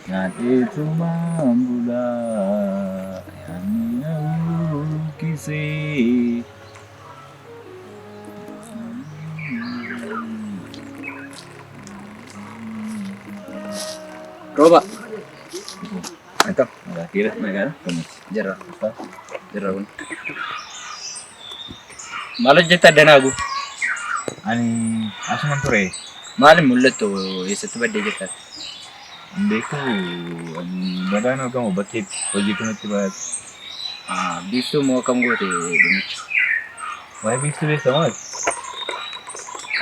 Nyaatituma ambulaa yaani na buqqisee. Roba, Mantap, akhirnya negara kamu jira, apa? jira kun. Maal hojjetta danaagu? Ani asuman ture. Maal mul'attu eessatti baddee jettan? Beeku balaan argamu bakkeetti hojii kanatti baay'atu. Biiftuu moo akkam goote dhumicha? Waa'ee biiftuu beektamaa?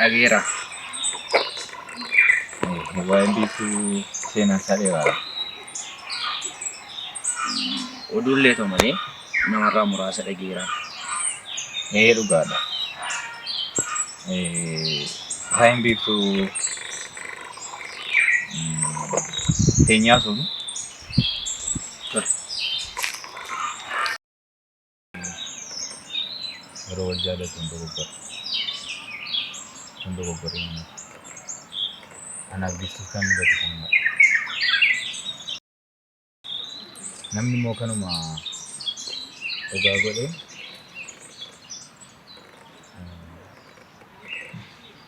Dhageera. Waa'ee biiftuu seenaan isaa dheeraadha. Oduullee ta'u malee namarraa muraasa dhageera. Dhugaadha. Waa'een biiftuu teenyaa sun Ture. yeroo wal jaallatu hin dogoggorin anaaf biiftuu kan mudatu kanuma. Namni immoo kanuma dhugaa godhee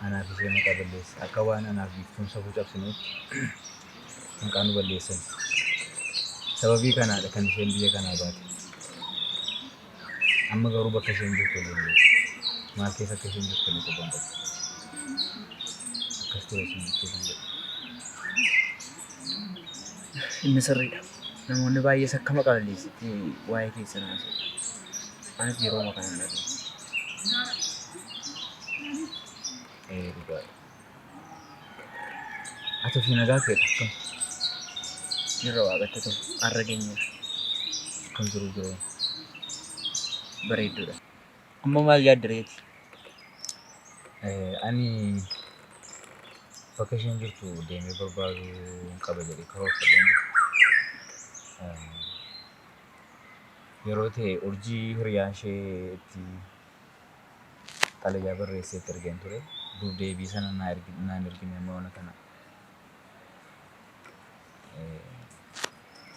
anaaf ishee maqaa balleessa. Akka waan anaaf biiftuun safuu cabsinuutti maqaa nu balleessan. Sababii kanaadha kan isheen biyya kanaa baate. Amma garuu bakka isheen jirtu maal keessa akka isheen jirtu ni qaban qabu. Akkas ta'e isheen jirtu kan jedhu. Inni sirriidha. Namoonni baay'ees akka maqaa balleessitti waa'ee keessa naasa'u. Anis yeroo makaa hin dhabe. Dhugaadha. Ati ofii nagaa ta'edha akkam Jirra waaqatti ta'u har'a geenyeera. kan jiru jiru. Bareedduudha. Amma maal yaaddireeti? Ani bakka isheen jirtu deemee barbaaduu qaba jedhee karoorfadheen jiru. Yeroo ta'e urjii hiriyaan ishee itti xalayaa barreessee itti ergeen ture. Deebii sana naan ergine amma waan kana.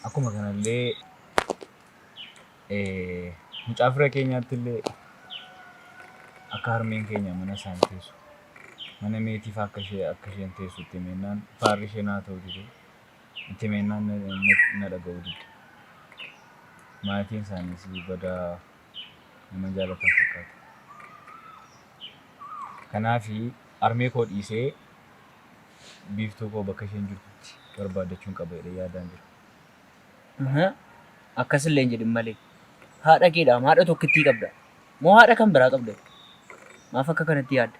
Akkuma kanallee mucaa fira keenyaatti illee akka harmeen keenya mana isaan teessu mana meetiif akka isheen teessu itti himennaan faarri ishee naa ta'u dide itti himennaan na dhaga'u dide. Maatiin isaaniis badaa nama jaalatan fakkaata. Kanaafi harmee koo dhiisee biiftuu koo bakka isheen jirtutti barbaadachuun qaba jedhee yaadaan jira. Akkasillee hin jedhin malee. Haadha keedhaa haadha tokkittii qabda. Moo haadha kan biraa qabda? Maaf akka kanatti yaadda?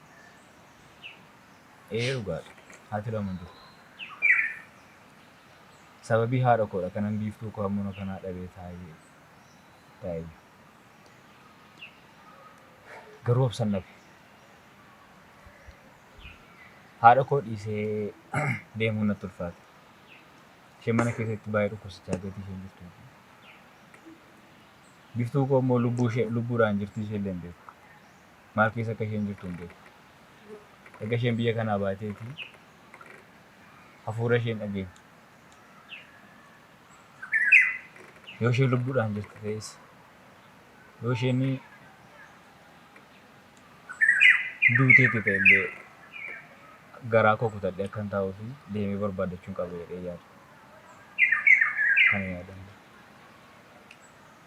Dhugaadha. Haati lama jiru. Sababii haadha koodha kanan biiftuu koo hamma kanaa dhabee taa'ee. Garuu obsan dhabe. Haadha koo dhiisee deemuu natti ulfaate. Isheen mana keessatti baay'ee dhukkubsachaa jirti isheen jirtu. Biiftuu koo immoo lubbuudhaan jirti isheen illee hin beeku. Maal keessa akka isheen jirtu hin beeku. Erga isheen biyya kanaa baateeti hafuura isheen dhageenya. Yoo isheen lubbuudhaan jirtu ta'es yoo isheen duuteeti ta'e illee garaa koo kutadhee akkan taa'uu fi deemee barbaadachuun qaba jedhee yaada. Kana yaadan.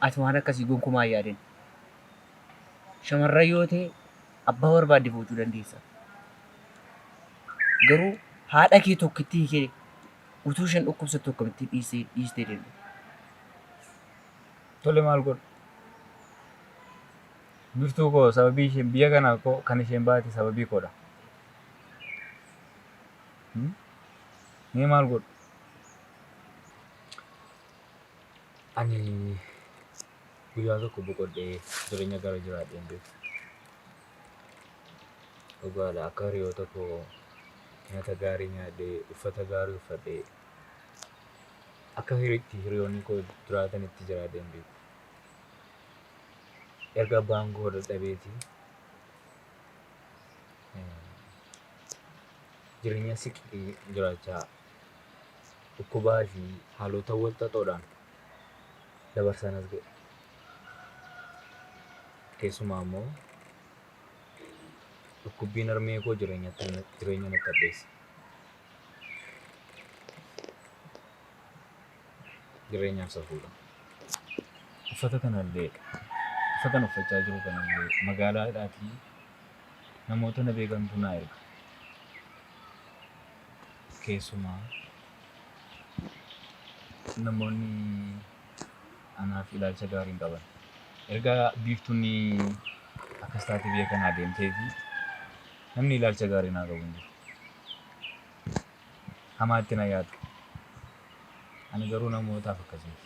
Ati waan akkasii gonkumaa hin yaadin. Shamarran yoo ta'e abbaa barbaadde fuuchuu dandeessa. Garuu haadha kee tokkittii kee utuu isheen dhukkubsattu akkamitti dhiistee deemte? Tole maal godhu? Biiftuu koo sababii isheen biyya kanaa koo kan isheen baate sababii koodha. Mee maal godhu? Ani guyyaa tokko boqodhee jireenya gara jiraadheen beeku. Dhugaadha akka hiriyoota koo nyaata gaarii nyaadhee uffata gaarii uffadhee akka hiriyoonni koo jiraatanitti jiraadheen beeku. Erga abbaan koo dadhabeeti jireenya siqii jiraachaa dhukkubaa fi haalota wal xaxoodhaan dabarsan as ga'e. Keessumaa immoo dhukkubbiin harmee koo jireenya natti addeesse. Jireenyaaf safuudha. Uffata kanallee uffatan uffachaa jiru kanallee magaalaadhaatii namoota na beekantu naa erga. Keessumaa namoonni anaaf ilaalcha gaarii hin qaban. Erga biiftuun akkas taate biyya kanaa deemtee fi namni ilaalcha gaarii naa qabu hin jiru. Hamaatti na yaadu. Ani garuu namootaaf akkasii.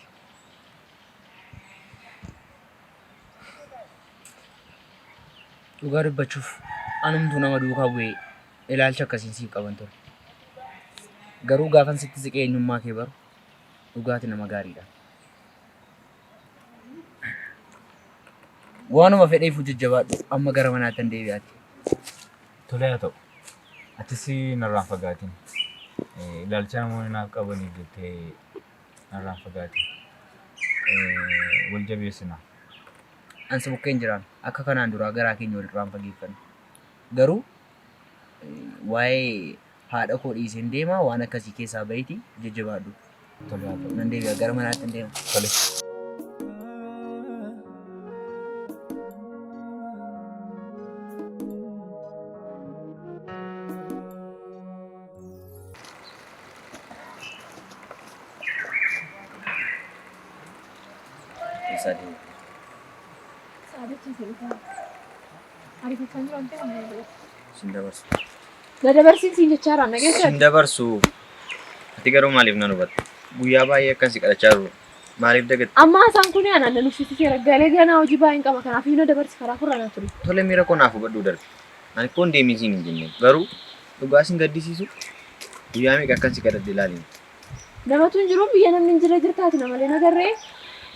Dhugaa dubbachuuf anumtuu nama duukaa bu'ee ilaalcha akkasiin siif qaban ture. Garuu gaafan sitti siqee eenyummaa kee baru dhugaati nama gaariidha. Waanuma fedheef jajjabaadhu amma gara manaatti hin deebi'aatti. Tole haa ta'u. Atis narraan fagaatiin. Ilaalcha namoonni naaf qabaniif jettee narraan fagaatiin. Wal jabeessinaa. Ansi bukkeen jiraan akka kanaan duraa garaa keenya walirraan fageeffanne. Garuu waa'ee haadha koo dhiiseen deemaa waan akkasii keessaa bahiiti jajjabaadhu. Tole haa ta'u. Nan deebi'a gara manaatti hin deema. Tole. Dabarsiin jechaadha nageessa. Sin dabarsu. Ati garuu maaliif nan hubatte? Guyyaa baay'ee akkasii kadhachaa jiru. Maaliif dagatte? Amma isaan kun aannan nan uffisiseera. Galee ganaa hojii baay'een qaba. Kanaaf yoo dabarsi karaa furranaa ture. Tole miira koo naaf hubadhuu darbe. Ani koon deemee siin hin jenne. Garuu dhugaa sin gaddisiisu guyyaa meeqa akkasii kadhadhe ilaali. Namatu hin jiru biyya namni hin jira jirtaati namalee nagarree.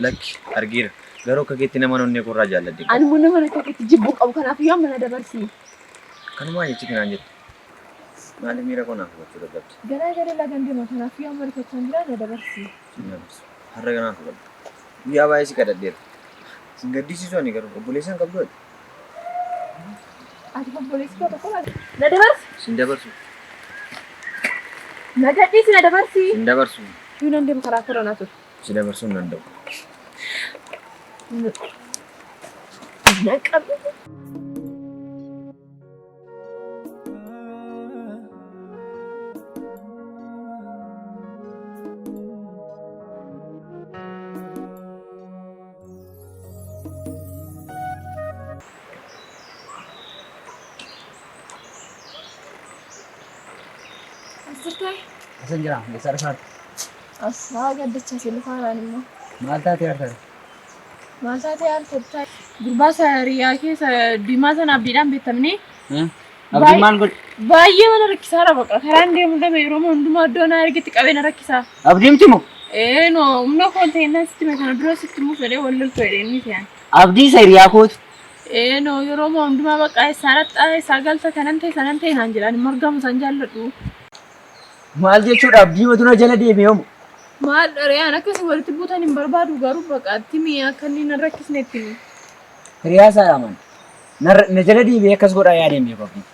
Lakki argiira. Garuu akka keetti nama onnee korraa jaalladhe. Ani mun nama akka keetti jibbuu qabu kanaaf yoo amma na dabarsi. Kanumaa jechi kanaan jettu. Maaliif miira koo naaf hubachuu dadhabde? Ganaa galee lagan deema kanaaf yoo amma rifachaan jira na dabarsi. Sin dabarsu. Har'a ganaaf hubadhu. Guyyaa baay'ee si kadhadheera. Sin gaddisiisu ani garuu obboleessa hin qabdu ati. Ati obboleessi koo tokko laata? Na dabarsi. Sin dabarsu. Na gadhiisi na dabarsi. Sin dabarsu. Yoo nan deemu karaa furranaa ture. Si dabarsuu hin danda'u. Na qabu. Asan jira, besar saat. Asal gaddacha silfaanaan immoo. Maal taatee hartare? Maal taatee hartare? Gurbaa sariyaa keessa diimaa sana abdiidhaan beektamni. Abdii maal godhe? Baay'ee mana rakkisaadha baqa. Karaan deemu dhabee yeroo hundumaa iddoo na argetti qabee na rakkisaa. Abdii miti moo? No, humna konteenaa sitti kana dura sitti muu fedhee wal loltu jedhee ni fe'an. Abdii sariyaa kooti. No, yeroo hundumaa baqa isaa galta kanan ta'e sanan ta'e naan jedhan margamu san jaalladhu. Maal jechuudha abdii matuna jala deeme yoom? Maal dhareyaan akkasii walitti buutan hin barbaadu garuu baqaatti mi'a akka inni na rakkisnetti. Hiriyaa isaa aman. Na jala deeme akkas godhaa yaadeen beeku abdii.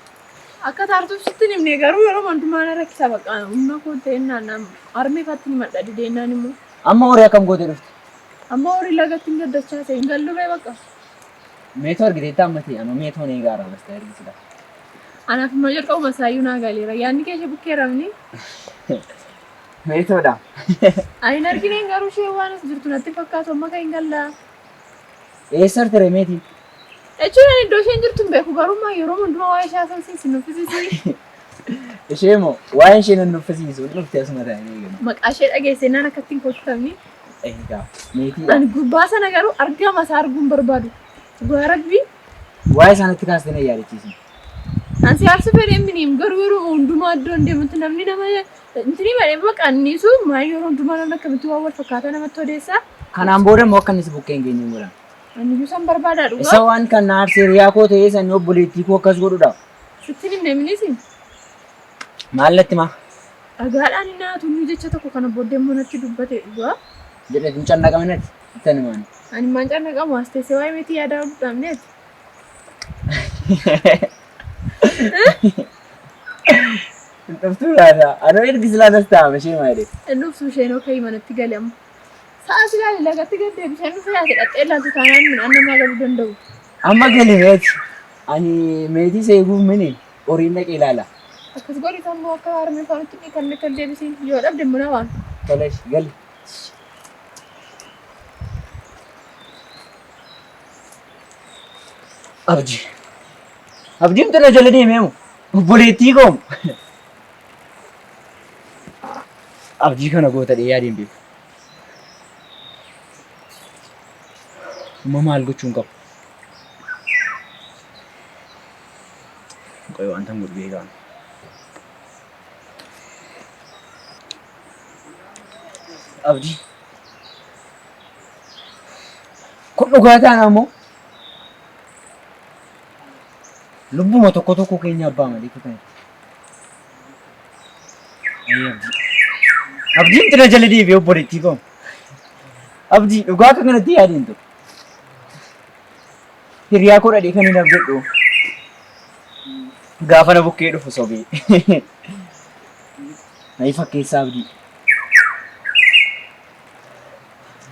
Akka taartuuf sitti himne garuu yeroo hundumaa na rakkisa baqa. Humna konteenaa armee fatti ni madda dideennaan immoo. Amma horii akkam gootee dhufte? Amma horii lagatti hin gaddachaa ta'e hin gallubee baqa. Meetoo argiteetta amma ta'e anoo meetoo nee gaara basta ergisudha. Anaaf immoo jalqabu masaayyuu naa galeera. Yaadni keessa bukkeeramni. Meetoodha. Ani hin argine garuu ishee waan as jirtu natti fakkaatu amma kan hin gallaa. Eessa artere meetii? Jechuun ani iddoo isheen jirtu hin beeku garuu yeroo hundumaa waa'ee ishee haasofsiisi nuffisiisi. Ishee moo waa'ee ishee nan nuffisiisu dhufte asuma ta'anii eegalu. Maqaa ishee dhageessee naan akkatti hin kootutamni. Eegaa meetii. Ani gurbaa sana garuu argama isaa arguun barbaadu. Dhugaa rabbii. Waa'ee isaanitti kaastee na yaadachiisi. Ansi aarsu fedhee miniim garuu yeroo hundumaa iddoo deemutti namni nama intini malee maqaannisu maal yeroo hundumaa namni akkamitti waan wal fakkaataa namatti odeessaa. Kanaan booda immoo akka inni si bukkee hin geenye godhan. Ani iyyuu san barbaadaa dhugaa. Isa waan kan naaf siriyaa koo ta'ee san obboleettii koo akkas godhudha. Sitti hin deemnisi. Maal natti maa? Dhagaadhaan inni haatu inni jecha tokko kana booddee immoo natti dubbate dhugaa. Jedhee hin cannaqaminati. Itti himaan. Ani maan cannaqamu as teessee waa'ee miti yaadaa dhabneeti. Dhuftuu laata? Anoo ergi silaa nas taa'ame ishee maali? Dhuftuu isheen okkee manatti galamu. Sa'a silaa lagatti gaddee bishaan dhufee yaate dhattee ilaaltu taanaan midhaan namaa galuu danda'u. Amma galimeeti. Ani meetii seeguuf mini horiin dhaqee ilaala. Akkas godhi sammuu akka harmee faanutti kan deebisiin yoo dhabde mana waan. Tole gali. Abdiin tana jala deemeemu. Obboleettii koomu. Abdii kana goota dhee yaadiin beeku. Amma maal gochuun qabu? Qoy wanta hin godhu beekaan. Abdii. Kun dhugaa taana ammoo lubbuma tokko keenya abbaa malee kutan. Abdiin tana jala deebi'ee obboleettii koo. Abdii dhugaa akka kanatti yaadiin ture. Hiriyaa koo dhadhee kan hin abdadhu. Gaafa na bukkee dhufu sobee. Na ifa keessa abdii.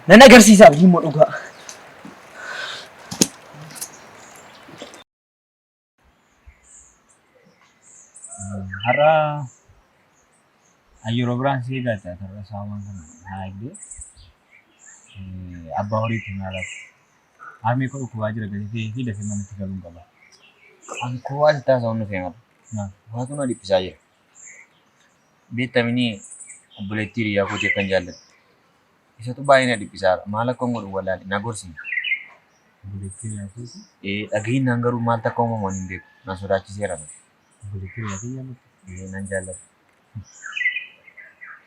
Nan agarsiisa abdii immoo dhugaa. Har'a yeroo biraan si eeggata tarra saamaan kana haa eegdee abbaa horiitiin haalaatu. Harmee koo dhukkubaa jira gazetee fi dafee manatti galuun qaba. Ani koo as taasisaa hundu fe'amata. Waatu na dhiphisaa jira. Beektamini obboleettii hiriyaa kootii akkan jaalladhu. Isatu baay'ee na dhiphisaadha. Maal akka godhu wallaalee na gorsine. Obboleettii hiriyaa kootii Dhagahinnaan garuu maal takka uumamuun hin beeku. Na sodaachiseera. obboleettii hiriyaa kee jaallattu. Nan jaalladha.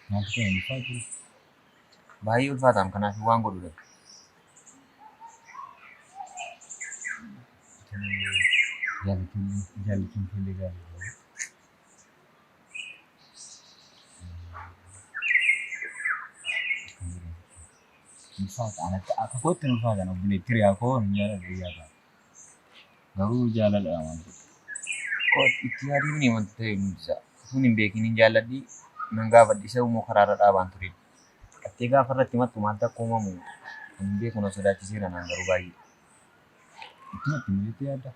Maaltu kan hin ulfaatu? Baay'ee ulfaataam kanaaf waan godhu dha. Jaalachuun fuullee gaariidha. Ulfaata akka kootti hin ulfaatan obboleettii hiriyaa koo hin jaaladhu yaada. Garuu jaaladha waan ta'eef. Itti yaaduu wanta ta'e nuti sun hin beekin hin jaalladhi nan gaafadhi isa immoo karaarra dhaabaan ture. Qattee gaafa irratti mattu maal takka uumamu hin beeku na sodaachiseera naan garuu baay'ee. Itti natti mijeetti yaadda.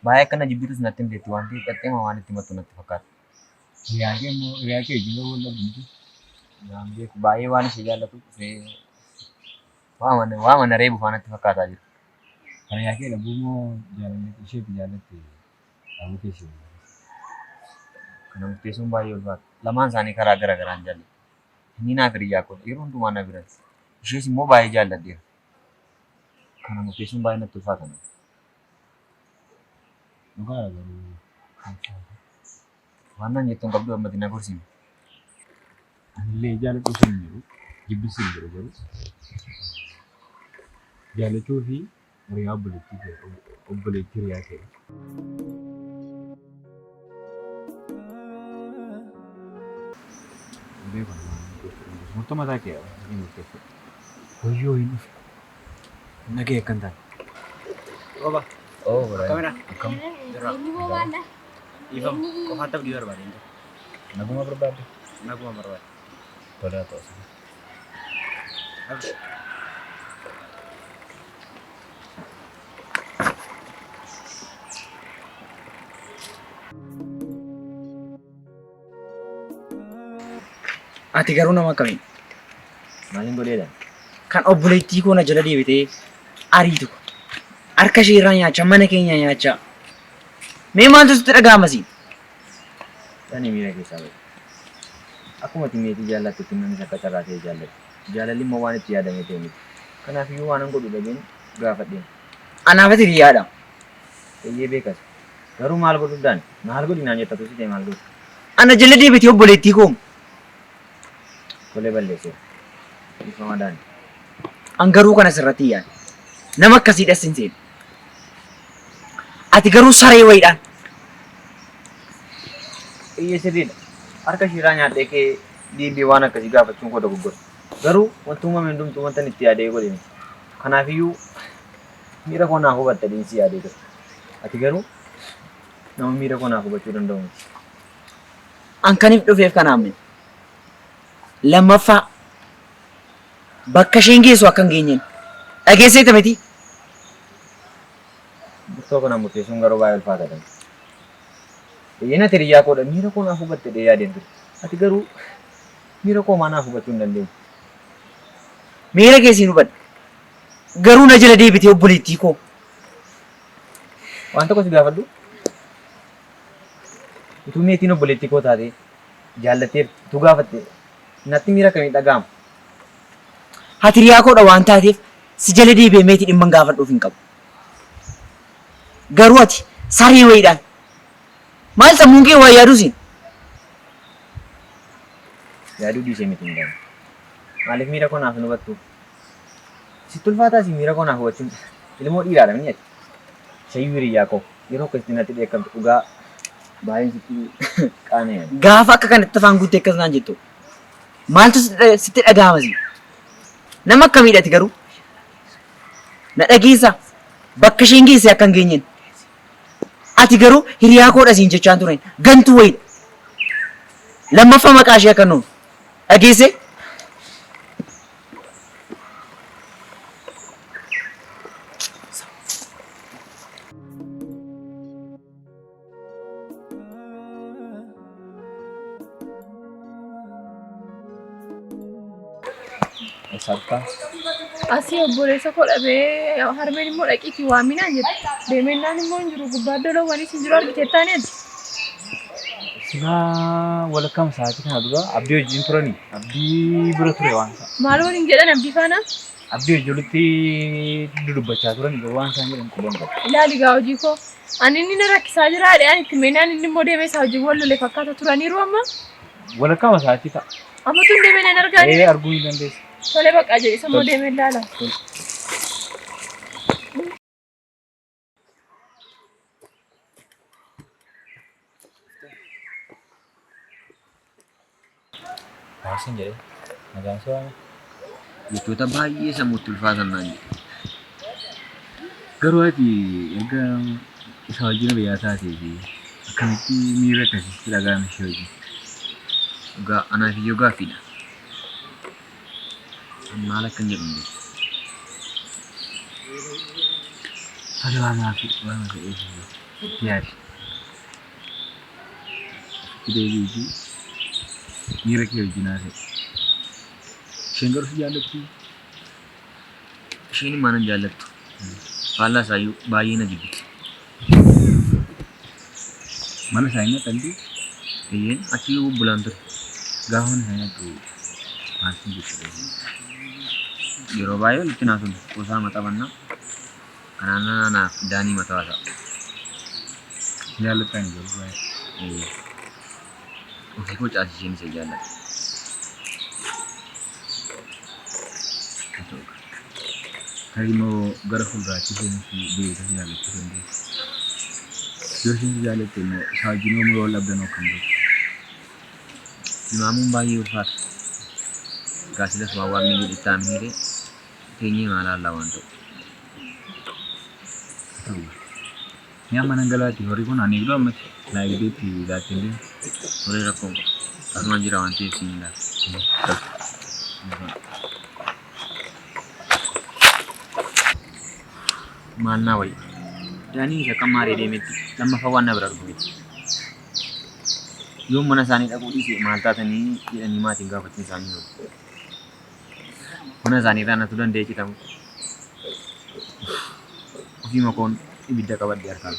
Baay'ee akkana jibbitus natti hin beektu waan ta'eef qattee waan itti mattu natti fakkaata. Hiriyaa kee immoo hiriyaa kee wajjin gahuu wallabdu. Naan beeku baay'ee waan ishee jaallatu waama na reebu faanatti fakkaataa jira. Hiriyaa kee dhabuu moo isheetti jaallatte dhabuu keessa? Kana murteessuun baay'ee ulfaata. Lamaan isaanii karaa gara garaan jaallatu. Inni naaf hiriyaa koo yeroo hundumaa na biratti. Ishees immoo baay'ee jaalladheera. Kana murteessuun baay'ee natti ulfaata. Dhugaadha garuu. Waan naan jettuun qabdu ammatti na gorsine. Anillee jaalladhu sun jiru jibbisi hin jiru garuu jaallachuu fi hiriyaa obboleettii hiriyaa kee. Murtoo mataa kee ni murteeffadhu. Wayyoo hin dhufe. Nagee akkan taate. Oba. Kamera. Akkam. Ifam qofaatti abdii barbaade. Naguma barbaadde. Naguma barbaade. Tola ta'us. Ati garuu nama akkamii? Maaliin godheedha? Kan obboleettii koo na jala deebitee ariitu harka ishee irraa nyaachaa mana keenya nyaachaa. Mee maaltu sitti dhaga'amasi? Tani miira keessaa bahe. Akkuma ati meetii jaallattutti namni akka carraa ta'e jaallatu. Jaalalli immoo waan itti yaadamee ta'e miti. Kanaafiyyuu waan an godhu dhageen gaafadheen. Anaafati hiriyaadha. Eeyyee beekas. Garuu maal godhuudhaan? Maal godhi naan jettatu si ta'e maal godhu? Ana jala deebitee obboleettii koo. Tolee balleessee. Ifa madaani. An garuu kana sirratti yaada. Nama akkasii dhassin seenu. Ati garuu saree wayiidhaan. sirriidha. Harka shiiraa nyaadhee kee diimbii waan akkasii gaafachuun koo dogoggora. Garuu wanti uumame hundumtuu wanta inni itti yaadee godhe miti. Kanaafiyyuu miira koo naaf hubatta deemsi yaadee ture. Ati garuu nama miira koo naaf hubachuu danda'u miti. An kaniif dhufeef kanaaf miti. Lammaffaa bakka isheen geessu akka hin geenyeen dhageesseeta miti. Murtoo kana murteessuun garuu baay'ee ulfaataadha. Eeyyena hiriyyaa koodha miira koo naaf hubatte dhee yaadeen ture. Ati garuu miira koo maa naaf hubachuu hin dandeenye. Miira keessiin hubadha. Garuu na jala deebitee obboleettii koo. Waan tokko si gaafadhu. Utuu meetiin obboleettii koo taate jaallatteef utuu gaafatte natti miira kamii dhaga'ama. Ati hiriyaa koodha waan taateef si jala deebi'ee meetii dhimma gaafadhuuf hin qabu. Garuu ati saree wayiidhaan maal sammuun kee waa yaaduusin? Yaaduu dhiisee miti hin gaafatu. Maaliif miira koo naaf hin hubattu? Sitti ulfaataa si miira koo naaf hubachuun ilmoo dhiiraadha inni ati. Shayyuu hiriyyaa koo yeroo akkasitti natti dheekkamtu dhugaa baay'een sitti qaana'e. Gaafa akka kanatti afaan guuttee akkas naan jettu maaltu sitti dhaga'amasi? Nama akkamiidha ati garuu? Na dhageessa bakka isheen geesse akka hin geenyeen. Ati garuu hiriyaa koodha siin jechaan turen gantuu wayiidha. Lammaffaa maqaa ishee akka nuun dhageesse. Sabta. Asii obboleessa koo dhabee harmeen immoo dhaqiitii waaminaan jedhe. Deemennaan immoo hin jiru gubbaa dolawwanis hin jiru argiteettaan jedhe. Silaa walakkaama sa'aatii kana dura abdii wajjin turanii abdii bira ture waan ta'a. Maal waliin jedhan abdii faana? Abdii wajjin walitti dudubbachaa turan garuu waan isaan jedhan quban qabu. Ilaali gaa hojii koo. Ani inni na rakkisaa jira jedhan itti meenaan inni immoo deemee isaa hojii wal lolee fakkaata turaniiru amma. Walakkaama sa'aatii ta'a. Amma tun deemee nan argaa jirti. Arguu hin dandeessu. Tole bakka jedhe isa immoo deemee ilaala. Maasin jedhee nagaan so'ame. Jechoota baay'ee sammuutti ulfaatan naan jedhe. Garuu ati erga isa wajjin biyyaa taatee fi akkamitti miira akkasitti dhaga'ame ishee wajjin. Dhugaa anaaf iyyuu gaaffiidha. Maal akka hin jedhu hin beeku. Tole waan ta'eef yaadi. Deebii fi miira kee wajjin haasa'e. Isheen garuu si jaallattu. Isheen immoo nan jaallattu. Faallaa isaayyuu baay'ee na jibbiti. Mana isaa hin naqanti. Eeyyeen achii bubbulaan ture. Gaafa mana isaa hin naqu maaltu jechuudha. Yeroo baay'ee walitti naasuun kuusaa maxxabannaa. Kanaan naaf daanii mataa isaa. Jaallattaan garuu baay'ee. Ofii koo caasisheen isa jaallata. Kan immoo gara fuulduraatti isheen beekuu jaallachuu dandeessu. Yoo isheen jaallatte immoo isaa wajjin yoomuu yoo labdan akkam godhu. Imaamuun baay'ee ulfaata. Gaasilas waan waan miidhu ittaan miidhee teenyee maalaallaa waan ta'u. Ni amma nan galaati horii kun ani guddaa ammatti naayigdeetti laattiin deemu. Horii rakkoon qabu. Asumaan jira waan ta'eef siin ilaala. Maannaa wayii. Daanii isa kan maaree deemetti lammaffaa waan na bira argu miti. Yoon mana isaanii dhaquu dhiise maal taatanii jedhanii maatiin gaafachuun isaanii oolu. Mana isaanii irraa natu danda'e citamu. Ofii makoon ibidda qabadde harkaan.